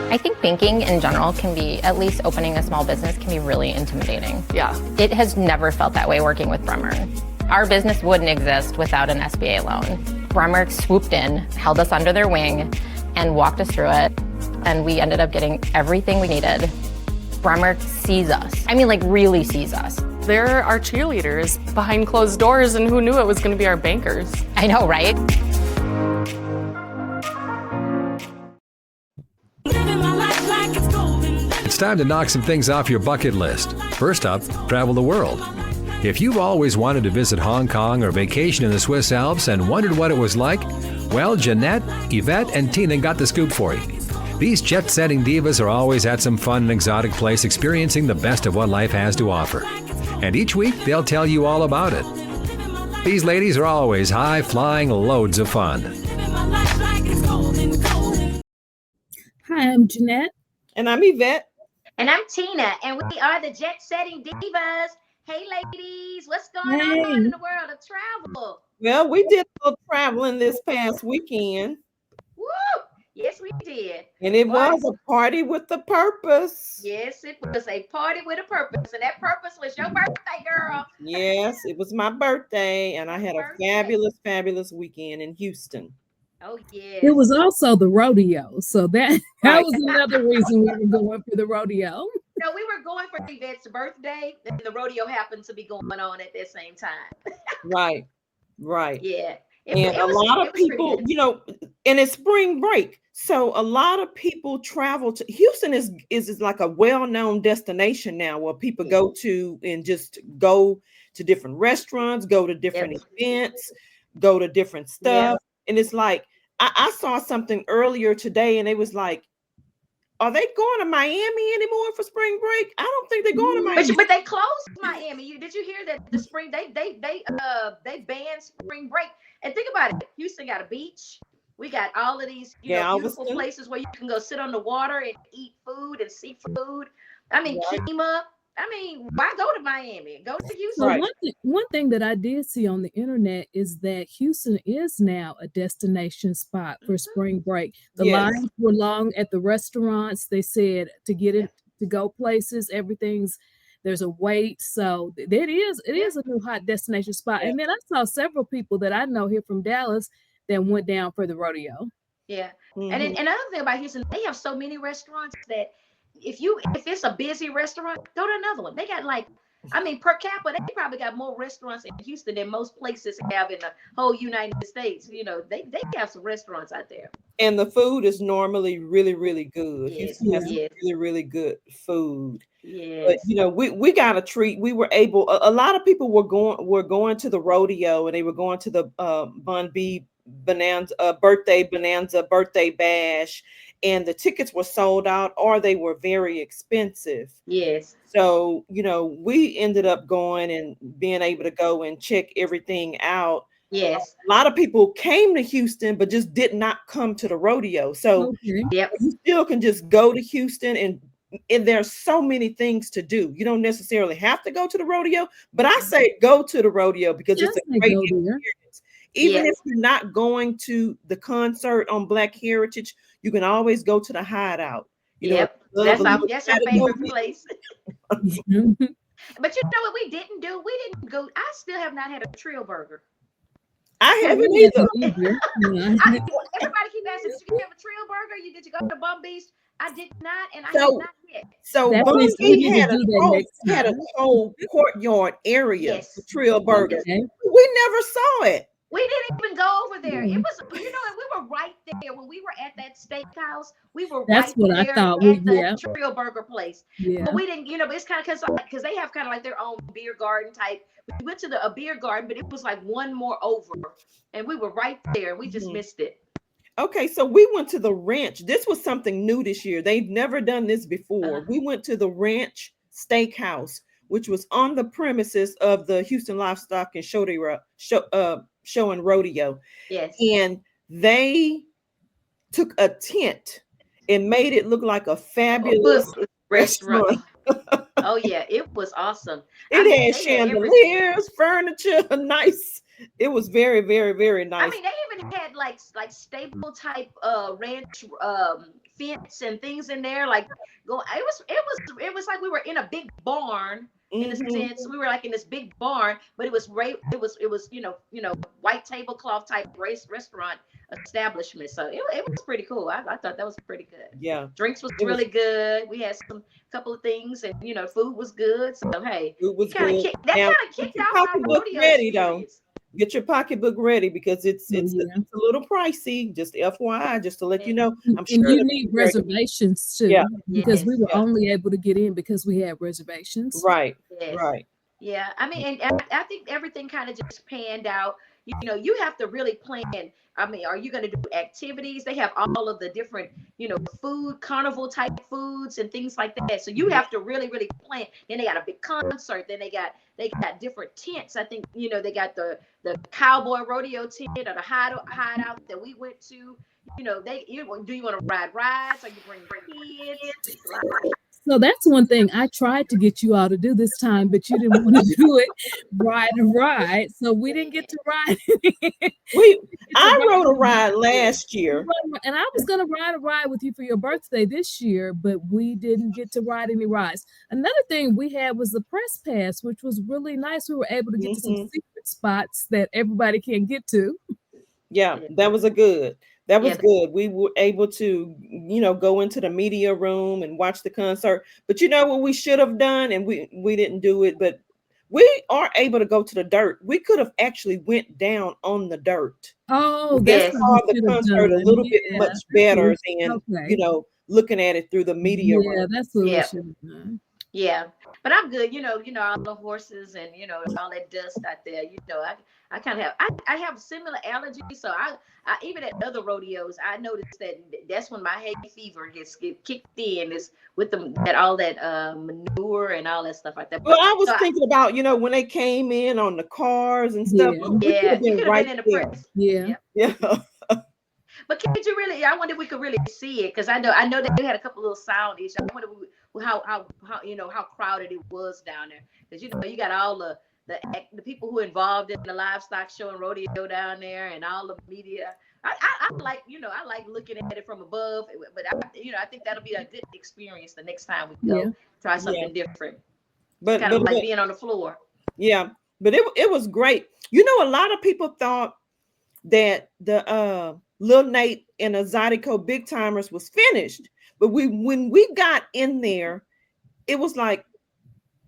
I think banking in general can be, at least opening a small business can be really intimidating. Yeah. It has never felt that way working with Bremer. Our business wouldn't exist without an SBA loan. Bremer swooped in, held us under their wing, and walked us through it. And we ended up getting everything we needed. Bremer sees us. I mean, like, really sees us. They're our cheerleaders behind closed doors, and who knew it was going to be our bankers? I know, right? It's time to knock some things off your bucket list. First up, travel the world. If you've always wanted to visit Hong Kong or vacation in the Swiss Alps and wondered what it was like, well, Jeanette, Evette, and Tina got the scoop for you. These JET Setting Divas are always at some fun and exotic place experiencing the best of what life has to offer. And each week, they'll tell you all about it. These ladies are always high-flying loads of fun. Hi, I'm Jeanette. And I'm Evette. And I'm Tina, and we are the Jet Setting Divas. Hey, ladies, what's going on in the world of travel? Well, we did a little traveling this past weekend. Woo! Yes, we did. And it was a party with a purpose. Yes, it was a party with a purpose. And that purpose was your birthday, girl. Yes, it was my birthday, and I had a fabulous weekend in Houston. Oh, yes. It was also the rodeo. So that was another reason we were going for the rodeo. No, we were going for Evette's birthday, and the rodeo happened to be going on at that same time. Right. Yeah. And a lot of people, you know, and it's spring break. So a lot of people travel to Houston is like a well-known destination now where people go to and just go to different restaurants, go to different events, go to different stuff. And it's like, I saw something earlier today and it was like, are they going to Miami anymore for spring break? I don't think they're going to Miami. But they closed Miami. Did you hear that the spring they banned spring break? And think about it. Houston got a beach. We got all of these beautiful places where you can go sit on the water and eat food and seafood. I mean, Kima. I mean, why go to Miami? Go to Houston. So one thing that I did see on the internet is that Houston is now a destination spot for spring break. The lines were long at the restaurants. They said to get it to go places, there's a wait. So it is a new hot destination spot. And then I saw several people that I know here from Dallas that went down for the rodeo. Yeah. And another thing about Houston, they have so many restaurants that if it's a busy restaurant, go to another one. They got per capita, they probably got more restaurants in Houston than most places have in the whole United States. You know, they have some restaurants out there. And the food is normally really, really good. Yes, Houston has really, really good food. Yes. But you know, we got a treat. We were able. A lot of people were going to the rodeo, and they were going to the Bun B birthday bash, and the tickets were sold out or they were very expensive. Yes. So, you know, we ended up going and being able to go and check everything out. Yes. A lot of people came to Houston, but just did not come to the rodeo. So you still can just go to Houston and there's so many things to do. You don't necessarily have to go to the rodeo, but I say go to the rodeo because it's a great experience. Even if you're not going to the concert on Black Heritage, you can always go to the Hideout. That's our favorite place. But you know what we didn't do? We didn't go. I still have not had a Trill burger. I haven't either. Everybody keep asking, did you have a Trill burger? Did you go to Bum Beast? I did not, and I have not yet. So Bum Beast had a whole courtyard area for Trill burgers. We never saw it. We didn't even go over there. It was, we were right there when we were at that steakhouse. We were That's right what there I thought. at the Trill Burger place. Yeah. But we didn't, but it's kind of because they have kind of like their own beer garden type. We went to a beer garden, but it was like one more over, and we were right there. We just missed it. Okay, so we went to the ranch. This was something new this year. They've never done this before. We went to the Ranch Steakhouse, which was on the premises of the Houston Livestock and Show and Rodeo. Yes. And they took a tent and made it look like a fabulous restaurant. Oh yeah, it was awesome. It had chandeliers, furniture, nice It was very, very, very I nice. mean, they even had like stable type ranch fence and things in there. Like it was like we were in a big barn in a sense. We were like in this big barn, but it was white tablecloth type restaurant establishment. So it was pretty cool. I thought that was pretty good. Yeah, drinks was really good. We had some couple of things, and food was good. So hey, it was kind of good. kicked off my rodeo ready experience. though. Get your pocketbook ready because it's Yeah. it's a little pricey. Just FYI, just to let you know. I'm And sure you need reservations too, Yeah. because we were Yeah. only able to get in because we had reservations. Right. Yes. Right. Yeah, I mean, and I think everything kind of just panned out. You have to really plan. I mean, are you going to do activities? They have all of the different, food, carnival type foods and things like that. So you have to really, really plan. Then they got a big concert. Then they got different tents. I think, they got the cowboy rodeo tent or the hideout that we went to. Do you want to ride rides or you bring kids? So that's one thing I tried to get you all to do this time, but you didn't want to do it, ride. So we didn't get to ride. I rode a ride last year. And I was going to ride a ride with you for your birthday this year, but we didn't get to ride any rides. Another thing we had was the press pass, which was really nice. We were able to get to some secret spots that everybody can get to. Yeah, that was good. That was good. We were able to, go into the media room and watch the concert. But you know what we should have done, and we didn't do it, but we are able to go to the dirt. We could have actually went down on the dirt. Oh, that's saw the concert a little bit much better than looking at it through the media room. Yeah, that's what we should have done. Yeah, but I'm good. All the horses and all that dust out there. I kind of have I have similar allergies, so I even at other rodeos I noticed that's when my hay fever gets kicked in is with all that manure and all that stuff like that. Well, I was thinking about when they came in on the cars and stuff. Yeah, you could have been in the press. Yeah. But could you really? I wonder if we could really see it because I know that they had a couple little sound issues. I wonder how crowded it was down there because you got all the people who involved in the livestock show and rodeo down there and all the media. I like looking at it from above, but I think that'll be a good experience the next time we go try something different. But kind of like being on the floor. Yeah, but it was great. A lot of people thought that the Lil Nate and the Zydeco Big Timers was finished, but when we got in there, it was like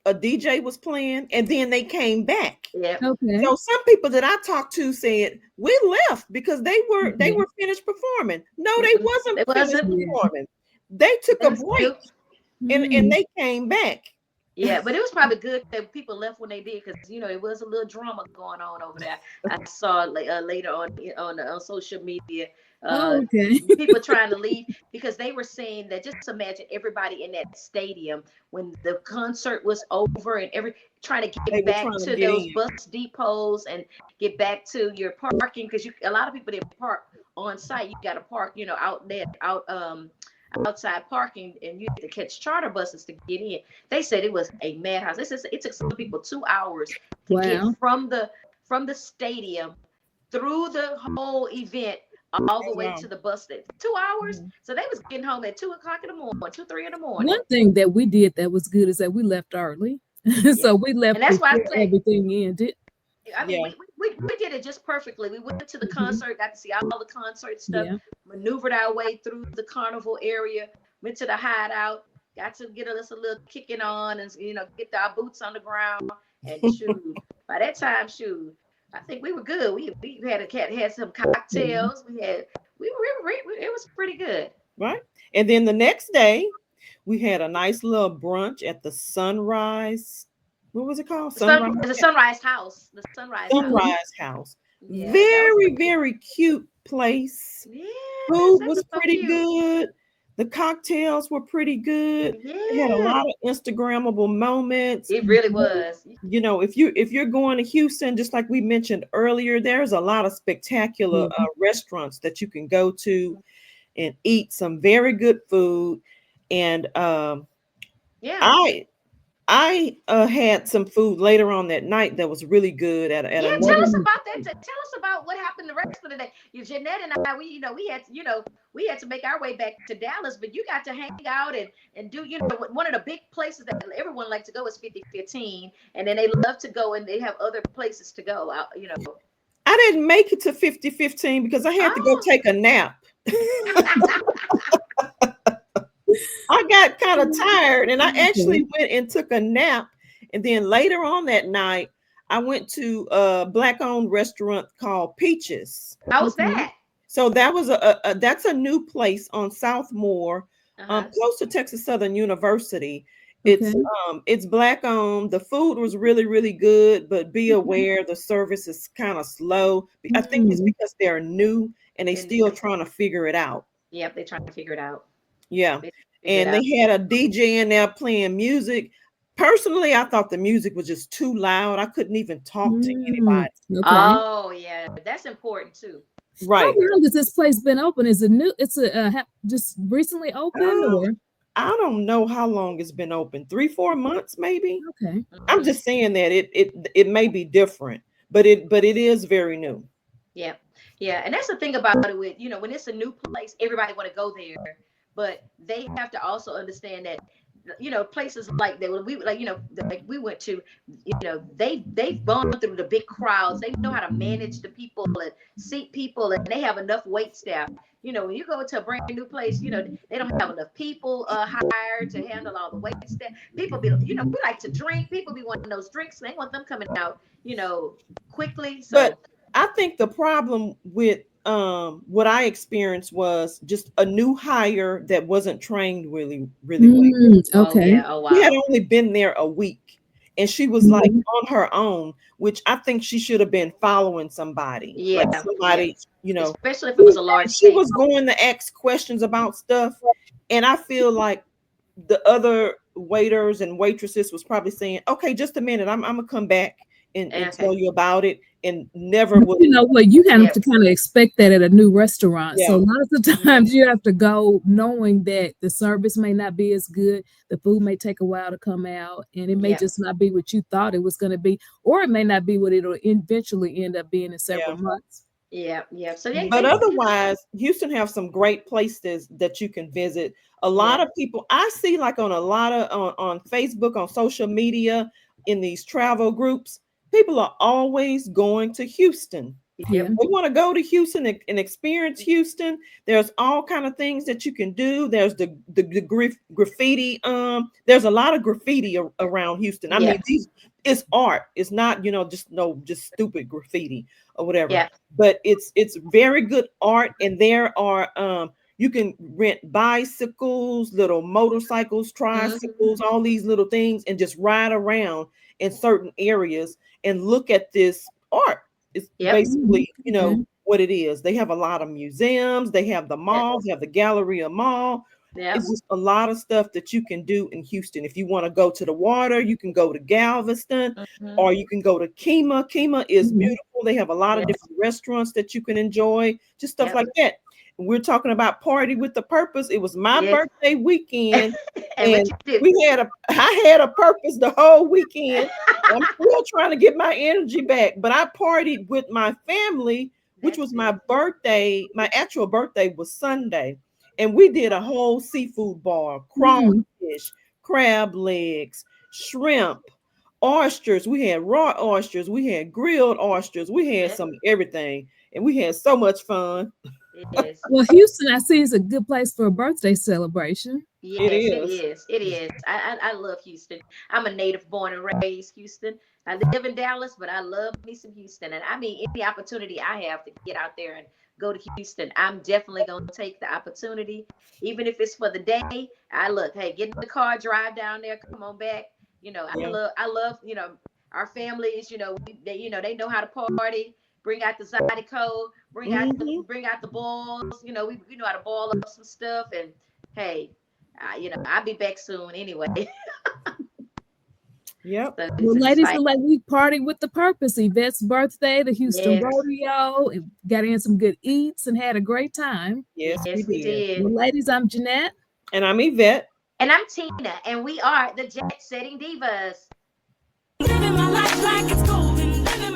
a DJ was playing and then they came back. Yeah. Okay. So some people that I talked to said we left because they were finished performing. No, they wasn't finished performing. They took a break and they came back. Yeah, but it was probably good that people left when they did because it was a little drama going on over there. I saw later on social media people trying to leave because they were saying that just imagine everybody in that stadium when the concert was over and trying to get back to those bus depots and get back to your parking because a lot of people didn't park on site. You got to park outside parking and you had to catch charter buses to get in. They said it was a madhouse. It took some people 2 hours to get from the stadium through the whole event all the way to the bus station. 2 hours. So they was getting home at 2 o'clock in the morning, 2-3 in the morning. One thing that we did that was good is that we left early. So we left and that's why I say everything ended. I mean, we did it just perfectly. We went to the concert, got to see all the concert stuff, maneuvered our way through the carnival area, went to the hideout, got to get us a little kicking on and, get our boots on the ground and shoot. By that time, I think we were good. We had some cocktails. It was pretty good. Right. And then the next day, we had a nice little brunch at the Sunrise. What was it called? The Sunrise House. The Sunrise House. Yeah, very, very cute place. Yeah, food was pretty good. The cocktails were pretty good. Yeah. It had a lot of Instagrammable moments. It really was. If you're going to Houston, just like we mentioned earlier, there's a lot of spectacular restaurants that you can go to and eat some very good food. And I had some food later on that night that was really good at yeah, another. tell us about that. Tell us about what happened the rest of the day. Jeanette and I, we had to make our way back to Dallas, but you got to hang out and do, one of the big places that everyone likes to go is 5015, and then they love to go and they have other places to go. I didn't make it to 5015 because I had to go take a nap. I got kind of tired, and I actually went and took a nap. And then later on that night, I went to a Black-owned restaurant called Peaches. How's that? So that was that's a new place on Southmore, close to Texas Southern University. It's Black-owned. The food was really, really good, but be aware the service is kind of slow. I think it's because they're new and they still trying to figure it out. Yep, they're trying to figure it out. Yeah. And they had a DJ in there playing music. Personally, I thought the music was just too loud. I couldn't even talk to anybody. Oh, yeah. That's important too. Right. How long has this place been open? Is it new? It's just recently opened, or I don't know how long it's been open. 3-4 months, maybe. Okay. I'm just saying that it may be different, but it is very new. Yeah. Yeah. And that's the thing about it with, when it's a new place, everybody want to go there. But they have to also understand that, places like that, we went to, they've gone through the big crowds. They know how to manage the people and seat people, and they have enough wait staff. When you go to a brand new place, they don't have enough people hired to handle all the wait staff. People be, we like to drink. People be wanting those drinks. They want them coming out, quickly. So, but I think the problem with what I experienced was just a new hire that wasn't trained really well. Okay. Oh, yeah. Oh, wow. She had only been there a week, and she was like on her own, which I think she should have been following somebody. Yeah. Like somebody, especially if it was a large she was going to ask questions about stuff, and I feel like the other waiters and waitresses was probably saying, okay, just a minute, I'm gonna come back and tell you about it, and never would. You have to kind of expect that at a new restaurant. So lots of times you have to go knowing that the service may not be as good, the food may take a while to come out, and it may just not be what you thought it was going to be, or it may not be what it'll eventually end up being in several months. Yeah. So but otherwise, Houston have some great places that you can visit. A lot of people I see, like on a lot of on Facebook, on social media, in these travel groups, people are always going to Houston. Yeah. They want to go to Houston and experience Houston. There's all kind of things that you can do. There's the graffiti. There's a lot of graffiti around Houston. I mean, it's art. It's not, just stupid graffiti or whatever. Yeah. But it's very good art, and there are you can rent bicycles, little motorcycles, tricycles, all these little things, and just ride around in certain areas and look at this art. It's basically, what it is. They have a lot of museums. They have the malls. They have the Galleria Mall. It's just a lot of stuff that you can do in Houston. If you want to go to the water, you can go to Galveston, or you can go to Kemah. Kemah is beautiful. They have a lot of different restaurants that you can enjoy, just stuff like that. We're talking about party with the purpose. It was my birthday weekend, and I had a purpose the whole weekend. I'm still trying to get my energy back, but I partied with my family, which was my birthday. My actual birthday was Sunday, and we did a whole seafood bar: crawfish, crab legs, shrimp, oysters. We had raw oysters. We had grilled oysters. We had some everything, and we had so much fun. Well, Houston, I see, is a good place for a birthday celebration. Yes, it is. I love Houston. I'm a native born and raised Houston. I live in Dallas, but I love me some Houston. And I mean, any opportunity I have to get out there and go to Houston, I'm definitely going to take the opportunity. Even if it's for the day, get in the car, drive down there, come on back. I love, our families, they know how to party. Bring out the Zydeco, bring out the balls. We know how to ball up some stuff. And hey, I'll be back soon anyway. Yep. So well, ladies, we partied with the purpose. Evette's birthday, the Houston rodeo, got in some good eats and had a great time. Yes, we did. Well, ladies, I'm Jeanette. And I'm Evette. And I'm Tina, and we are the Jet Setting Divas.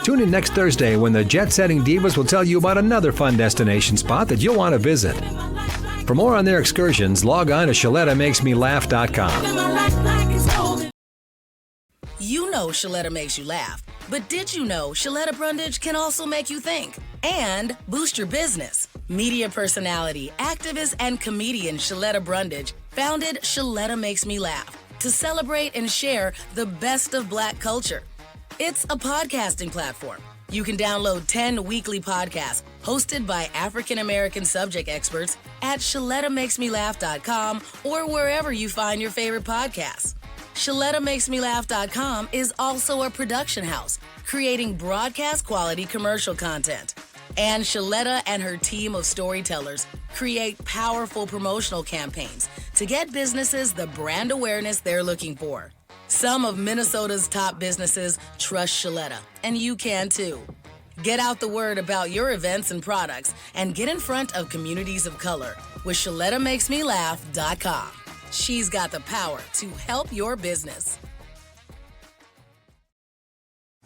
Tune in next Thursday when the Jet Setting Divas will tell you about another fun destination spot that you'll want to visit. For more on their excursions, log on to ShalettaMakesMeLaugh.com. You know Shaletta makes you laugh, but did you know Shaletta Brundage can also make you think and boost your business? Media personality, activist, and comedian Shaletta Brundage founded Shaletta Makes Me Laugh to celebrate and share the best of Black culture. It's a podcasting platform. You can download 10 weekly podcasts hosted by African-American subject experts at ShalettaMakesMeLaugh.com or wherever you find your favorite podcasts. ShalettaMakesMeLaugh.com is also a production house, creating broadcast-quality commercial content. And Shaletta and her team of storytellers create powerful promotional campaigns to get businesses the brand awareness they're looking for. Some of Minnesota's top businesses trust Shaletta, and you can too. Get out the word about your events and products and get in front of communities of color with ShalettaMakesMeLaugh.com. She's got the power to help your business.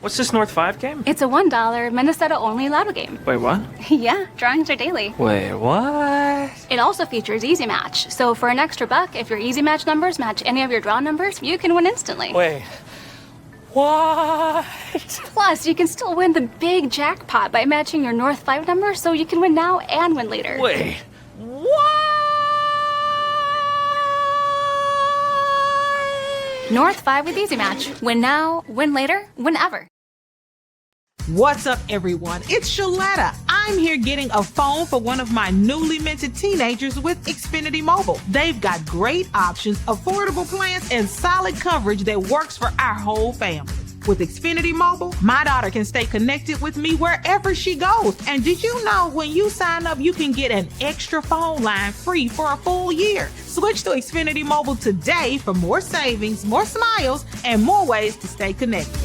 What's this North 5 game? It's a $1 Minnesota-only lotto game. Wait, what? Yeah, drawings are daily. Wait, what? It also features Easy Match. So for an extra $1, if your Easy Match numbers match any of your draw numbers, you can win instantly. Wait, what? Plus, you can still win the big jackpot by matching your North 5 number, so you can win now and win later. Wait, what? North 5 with Easy Match. Win now, win later, whenever. What's up, everyone? It's Shaletta. I'm here getting a phone for one of my newly minted teenagers with Xfinity Mobile. They've got great options, affordable plans, and solid coverage that works for our whole family. With Xfinity Mobile, my daughter can stay connected with me wherever she goes. And did you know when you sign up, you can get an extra phone line free for a full year? Switch to Xfinity Mobile today for more savings, more smiles, and more ways to stay connected.